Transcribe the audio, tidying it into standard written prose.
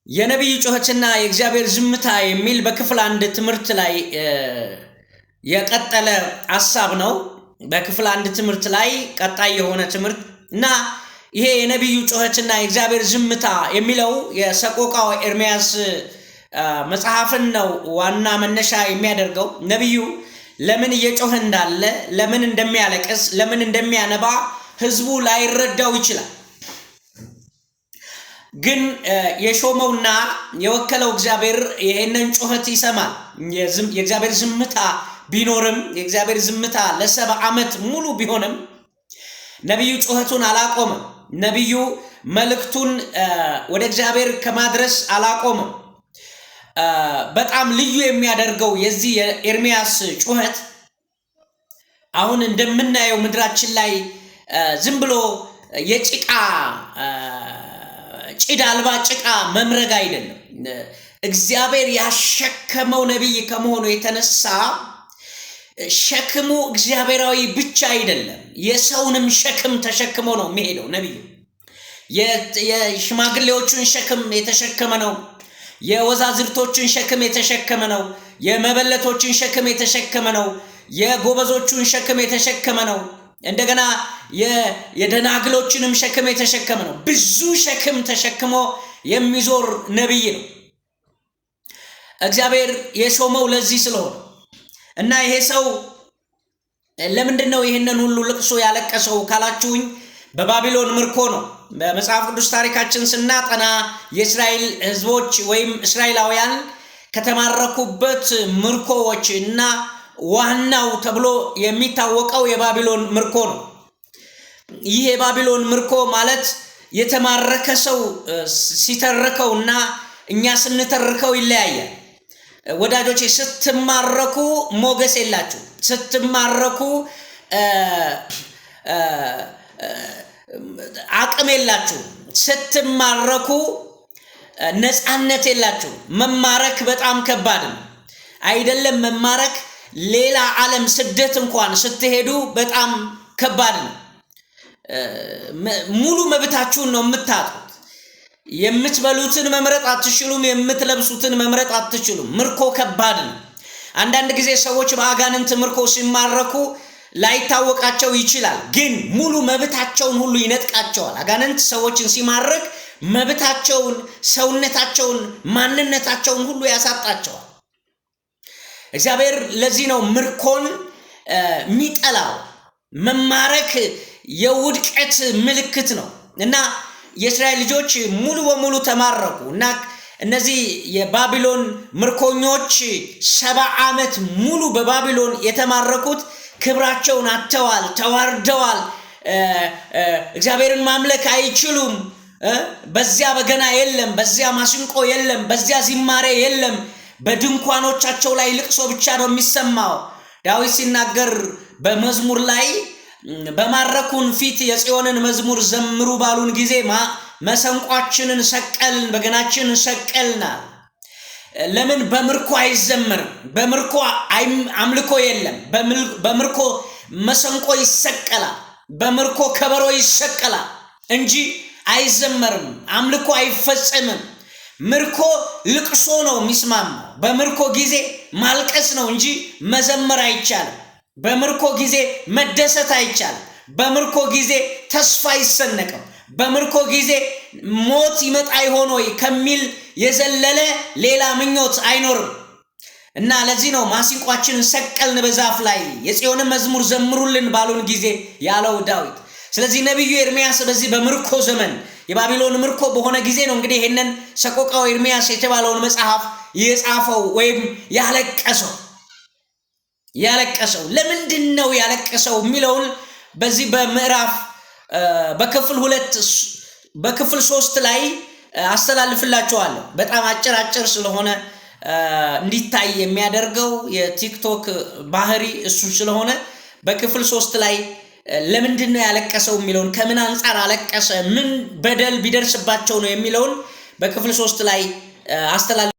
የነብዩ ጩኸትና የእግዚአብሔር ዝምታ የሚል በክፍል አንድ ትምህርት ላይ የቀጠለ ሐሳብ ነው። በክፍል አንድ ትምህርት ላይ ቀጣይ የሆነ ትምህርት እና ይሄ የነብዩ ጩኸትና የእግዚአብሔር ዝምታ የሚለው የሰቆቃው ኤርምያስ መጽሐፍን ነው ዋና መነሻ የሚያደርገው። ነብዩ ለምን እየጮኸ እንዳለ፣ ለምን እንደሚያለቅስ፣ ለምን እንደሚያነባ ህዝቡ ላይረዳው ይችላል። ግን የሾመውና የወከለው እግዚአብሔር ይሄንን ጩኸት ይሰማል። የእግዚአብሔር ዝምታ ቢኖርም የእግዚአብሔር ዝምታ ለ70 ዓመት ሙሉ ቢሆንም ነብዩ ጩኸቱን አላቆመም። ነብዩ መልእክቱን ወደ እግዚአብሔር ከማድረስ አላቆመም። በጣም ልዩ የሚያደርገው የዚህ የኤርምያስ ጩኸት አሁን እንደምናየው ምድራችን ላይ ዝም ብሎ የጭቃ ጭድ አልባ ጭቃ መምረግ አይደለም። እግዚአብሔር ያሸከመው ነብይ ከመሆኑ የተነሳ ሸክሙ እግዚአብሔራዊ ብቻ አይደለም፣ የሰውንም ሸክም ተሸክሞ ነው የሚሄደው። ነብዩ የሽማግሌዎቹን ሸክም የተሸከመ ነው። የወዛዝርቶችን ሸክም የተሸከመ ነው። የመበለቶችን ሸክም የተሸከመ ነው። የጎበዞቹን ሸክም የተሸከመ ነው። እንደገና የደናግሎችንም ሸክም የተሸከመ ነው። ብዙ ሸክም ተሸክሞ የሚዞር ነብይ ነው እግዚአብሔር የሾመው ለዚህ ስለሆነ እና ይሄ ሰው ለምንድነው ይሄንን ሁሉ ልቅሶ ያለቀሰው ካላችሁኝ በባቢሎን ምርኮ ነው። በመጽሐፍ ቅዱስ ታሪካችን ስናጠና የእስራኤል ሕዝቦች ወይም እስራኤላውያን ከተማረኩበት ምርኮዎች እና ዋናው ተብሎ የሚታወቀው የባቢሎን ምርኮ ነው። ይህ የባቢሎን ምርኮ ማለት የተማረከ ሰው ሲተርከውና እኛ ስንተርከው ይለያያል። ወዳጆቼ ስትማረኩ ሞገስ የላችሁ፣ ስትማረኩ አቅም የላችሁ፣ ስትማረኩ ነፃነት የላችሁ። መማረክ በጣም ከባድ ነው አይደለም? መማረክ ሌላ ዓለም ስደት እንኳን ስትሄዱ በጣም ከባድ ነው። ሙሉ መብታችሁን ነው የምታጡት። የምትበሉትን መምረጥ አትችሉም፣ የምትለብሱትን መምረጥ አትችሉም። ምርኮ ከባድ ነው። አንዳንድ ጊዜ ሰዎች በአጋንንት ምርኮ ሲማረኩ ላይታወቃቸው ይችላል፣ ግን ሙሉ መብታቸውን ሁሉ ይነጥቃቸዋል። አጋንንት ሰዎችን ሲማርክ መብታቸውን፣ ሰውነታቸውን፣ ማንነታቸውን ሁሉ ያሳጣቸዋል። እግዚአብሔር ለዚህ ነው ምርኮን የሚጠላው። መማረክ የውድቀት ምልክት ነው እና የእስራኤል ልጆች ሙሉ በሙሉ ተማረኩ እና እነዚህ የባቢሎን ምርኮኞች 70 ዓመት ሙሉ በባቢሎን የተማረኩት ክብራቸውን አጥተዋል፣ ተዋርደዋል። እግዚአብሔርን ማምለክ አይችሉም። በዚያ በገና የለም፣ በዚያ ማሲንቆ የለም፣ በዚያ ዝማሬ የለም። በድንኳኖቻቸው ላይ ልቅሶ ብቻ ነው የሚሰማው። ዳዊት ሲናገር በመዝሙር ላይ በማረኩን ፊት የጽዮንን መዝሙር ዘምሩ ባሉን ጊዜ መሰንቋችንን ሰቀልን፣ በገናችንን ሰቀልናል። ለምን? በምርኮ አይዘመርም። በምርኮ አምልኮ የለም። በምርኮ መሰንቆ ይሰቀላል፣ በምርኮ ከበሮ ይሰቀላል እንጂ አይዘመርም። አምልኮ አይፈጸምም። ምርኮ ልቅሶ ነው የሚስማማው። በምርኮ ጊዜ ማልቀስ ነው እንጂ መዘመር አይቻልም። በምርኮ ጊዜ መደሰት አይቻልም። በምርኮ ጊዜ ተስፋ አይሰነቅም። በምርኮ ጊዜ ሞት ይመጣ ይሆን ወይ ከሚል የዘለለ ሌላ ምኞት አይኖርም እና ለዚህ ነው ማሲንቋችንን ሰቀልን በዛፍ ላይ የጽዮንን መዝሙር ዘምሩልን ባሉን ጊዜ ያለው ዳዊት። ስለዚህ ነብዩ ኤርምያስ በዚህ በምርኮ ዘመን የባቢሎን ምርኮ በሆነ ጊዜ ነው እንግዲህ ይሄንን ሰቆቃው ኤርምያስ የተባለውን መጽሐፍ የጻፈው ወይም ያለቀሰው። ለምንድን ነው ያለቀሰው የሚለውን በዚህ በምዕራፍ በክፍል 3 ላይ አስተላልፍላችኋለሁ። በጣም አጭር ስለሆነ እንዲታይ የሚያደርገው የቲክቶክ ባህሪ እሱ ስለሆነ በክፍል 3 ላይ ለምንድን ነው ያለቀሰው የሚለውን፣ ከምን አንፃር አለቀሰ፣ ምን በደል ቢደርስባቸው ነው የሚለውን በክፍል 3 ላይ አስተላልፍ